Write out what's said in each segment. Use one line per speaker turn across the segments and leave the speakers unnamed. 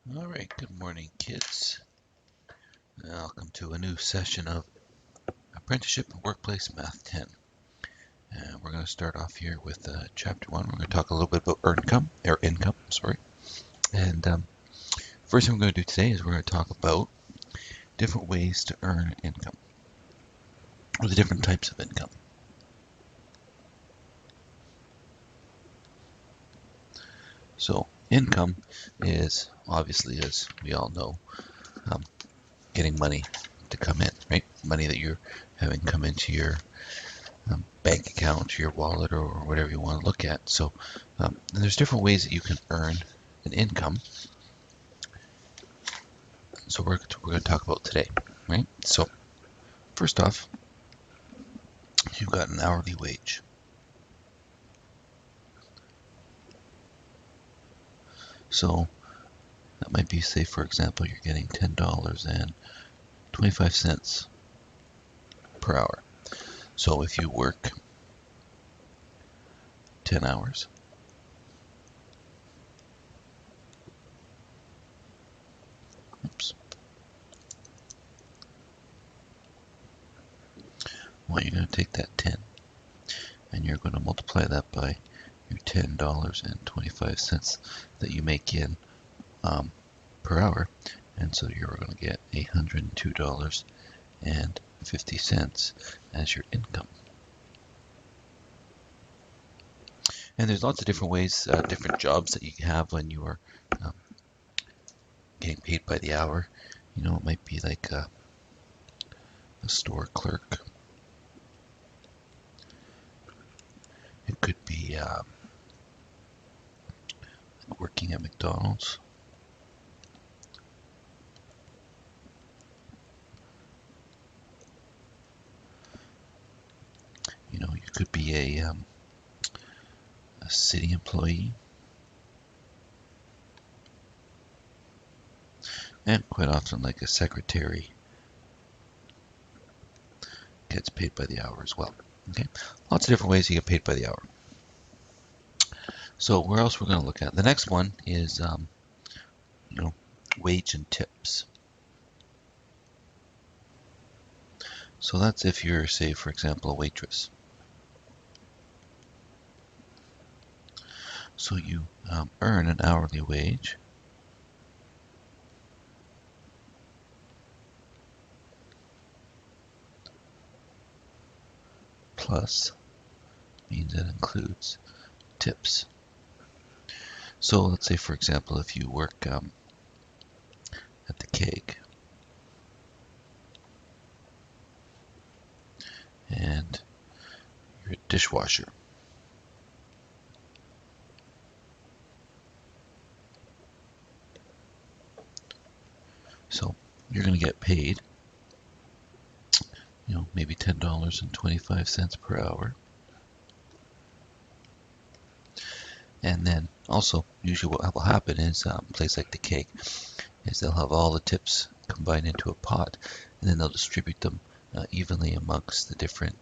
All right, good morning, kids. Welcome to a new session of Apprenticeship and Workplace Math 10. And we're going to start off here with Chapter 1. We're going to talk a little bit about income, sorry. And first thing we're going to do today is we're going to talk about different ways to earn income, or the different types of income. So income is obviously, as we all know, getting money to come in, right? Money that you're having come into your bank account, your wallet, or whatever you want to look at. So and there's different ways that you can earn an income. So we're going to talk about today, right? So first off, you've got an hourly wage. So that might be, say, for example, you're getting $10.25 per hour. So if you work 10 hours, well, you're going to take that 10 and you're going to multiply that by your $10.25 that you make in per hour, and so you're going to get $102.50 as your income. And there's lots of different ways, different jobs that you have when you are getting paid by the hour. You know, it might be like a store clerk. It could be working at McDonald's. You know, you could be a city employee. And quite often, like a secretary gets paid by the hour as well. Okay, lots of different ways you get paid by the hour. So where else we're going to look at? The next one is, wage and tips. So that's if you're, say, for example, a waitress. So you earn an hourly wage plus means that includes tips. So let's say, for example, if you work at the Keg and you're a dishwasher. So you're going to get paid, maybe $10.25 per hour. And then also, usually what will happen is a place like the Keg is they'll have all the tips combined into a pot, and then they'll distribute them evenly amongst the different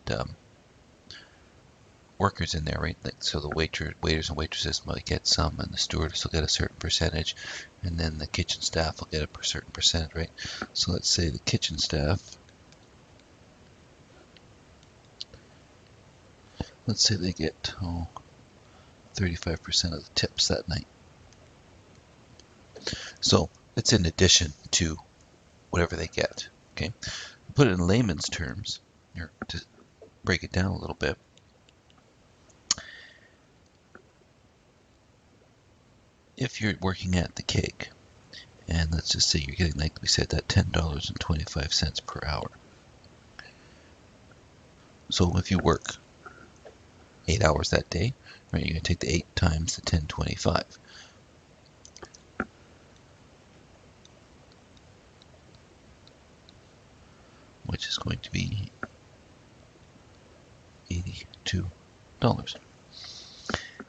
workers in there, right? Like, so the waiters and waitresses might get some, and the stewardess will get a certain percentage, and then the kitchen staff will get a certain percentage, right? So let's say the kitchen staff, let's say they get 35% of the tips that night. So it's in addition to whatever they get. Okay, put it in layman's terms, or to break it down a little bit. If you're working at the Keg, and let's just say you're getting, like we said, that $10.25 per hour. So if you work 8 hours that day, right, you're going to take the 8 times the 10.25. Which is going to be $82.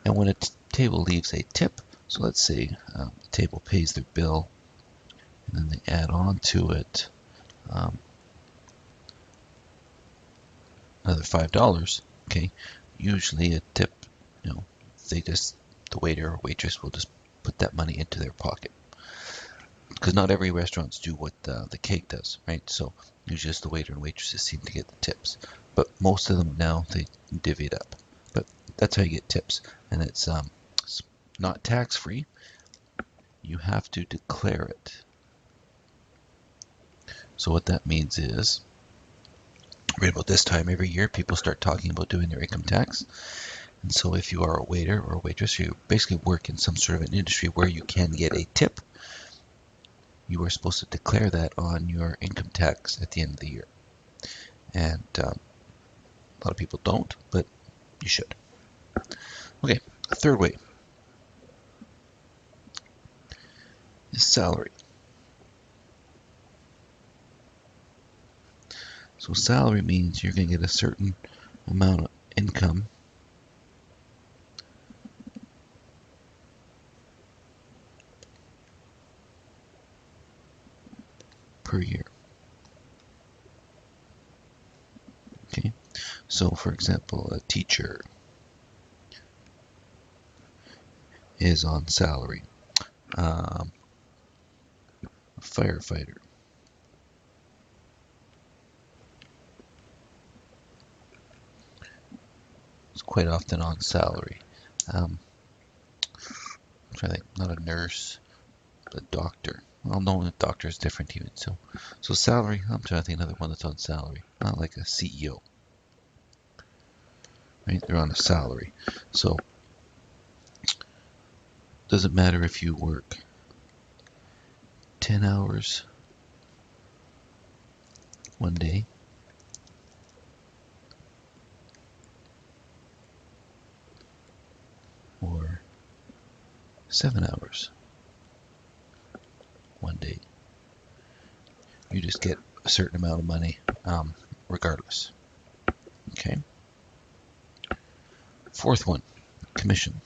And when a table leaves a tip, so let's say the table pays their bill, and then they add on to it another $5. Okay, usually a tip, the waiter or waitress will just put that money into their pocket. because not every restaurants do what the cake does, right? So usually just the waiter and waitresses seem to get the tips, but most of them now they divvy it up. But that's how you get tips, and it's not tax free. You have to declare it. So what that means is, right about this time every year, people start talking about doing their income tax. And so if you are a waiter or a waitress, you basically work in some sort of an industry where you can get a tip, you are supposed to declare that on your income tax at the end of the year. And a lot of people don't, but you should. Okay, a third way is salary. So salary means you're going to get a certain amount of income per year. Okay, so for example, a teacher is on salary. A firefighter is quite often on salary. I'm trying to think, not a nurse, but a doctor. Well, no, a doctor is different even. So salary. I'm trying to think another one that's on salary. Not like a CEO, right? They're on a salary. So doesn't matter if you work 10 hours one day or 7 hours one day. You just get a certain amount of money regardless. Okay. Fourth one, commission.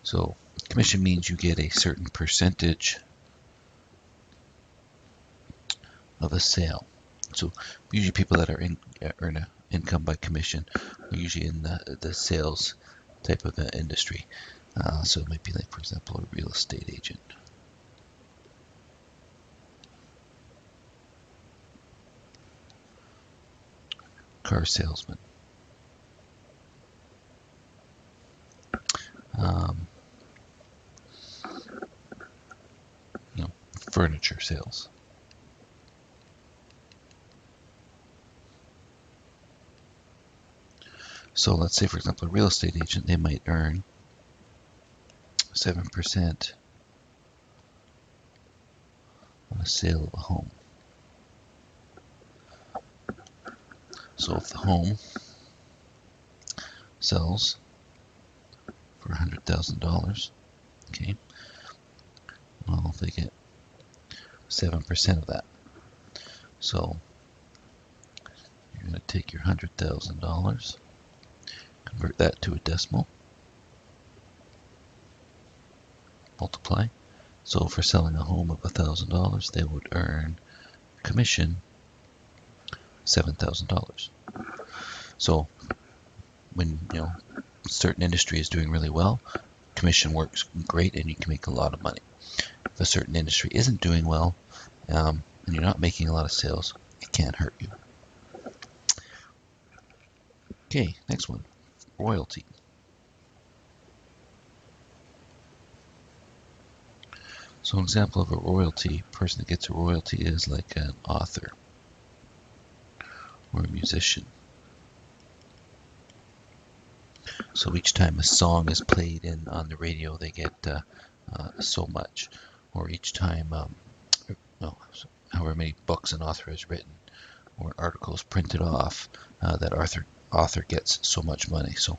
So commission means you get a certain percentage of a sale. So usually people that are earn an income by commission are usually in the sales type of industry. So it might be like, for example, a real estate agent. Car salesman. You know, furniture sales. So let's say, for example, a real estate agent, they might earn 7% on the sale of a home. So if the home sells for $100,000, okay, well, they get 7% of that. So you're going to take your $100,000, convert that to a decimal, multiply. So for selling a home of $1,000, they would earn commission $7,000. So when certain industry is doing really well, commission works great and you can make a lot of money. If a certain industry isn't doing well and you're not making a lot of sales, it can hurt you. Okay, next one, royalty. So an example of a royalty, person that gets a royalty is like an author or a musician. So each time a song is played on the radio, they get so much. Or each time, however many books an author has written, or an article is printed off, that author gets so much money. So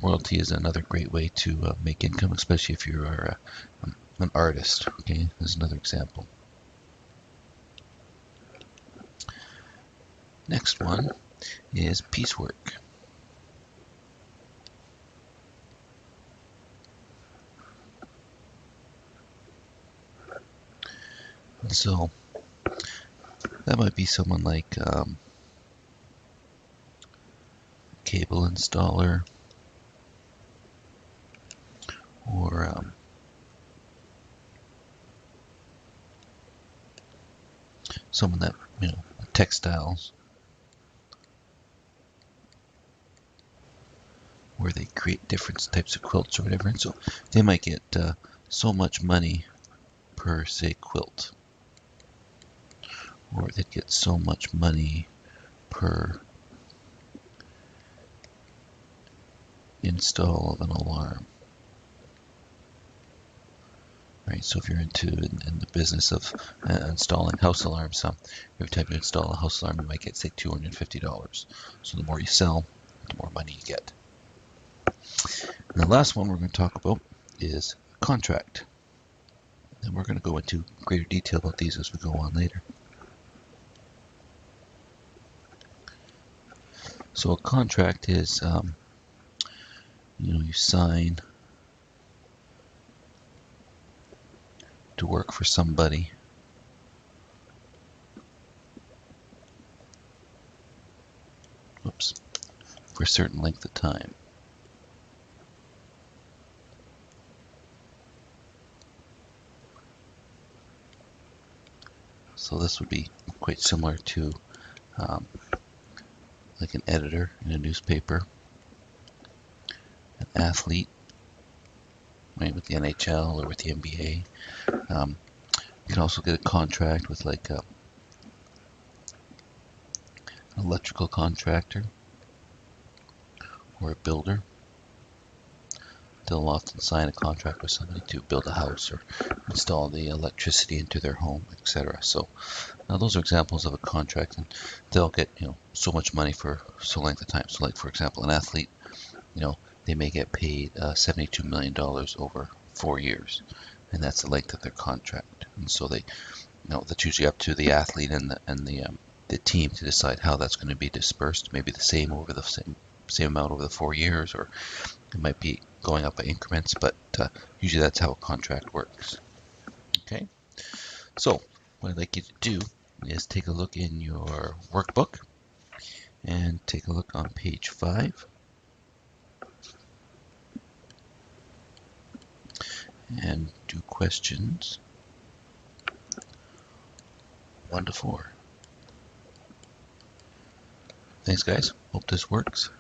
royalty is another great way to make income, especially if you are an artist. Okay, there's another example. Next one is piecework. And so that might be someone like cable installer, or someone that, textiles, where they create different types of quilts or whatever. And so they might get so much money per, say, quilt, or they'd get so much money per install of an alarm. Right, so if you're in the business of installing house alarms, every time you install a house alarm, you might get, say, $250. So the more you sell, the more money you get. And the last one we're going to talk about is contract. And we're going to go into greater detail about these as we go on later. So a contract is, you sign to work for somebody for a certain length of time. So this would be quite similar to like an editor in a newspaper, an athlete, right, with the NHL or with the NBA. You can also get a contract with like an electrical contractor or a builder. They'll often sign a contract with somebody to build a house or install the electricity into their home, etc. So those are examples of a contract, and they'll get so much money for so length of time. So, like for example, an athlete, they may get paid $72 million over 4 years, and that's the length of their contract. And so they, that's usually up to the athlete and the team to decide how that's going to be dispersed. Maybe the same amount over the 4 years, or it might be going up by increments, but usually that's how a contract works. Okay, so what I'd like you to do is take a look in your workbook and take a look on page 5 and do questions 1 to 4. Thanks, guys. Hope this works.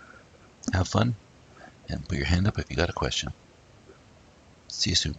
Have fun, and put your hand up if you got a question. See you soon.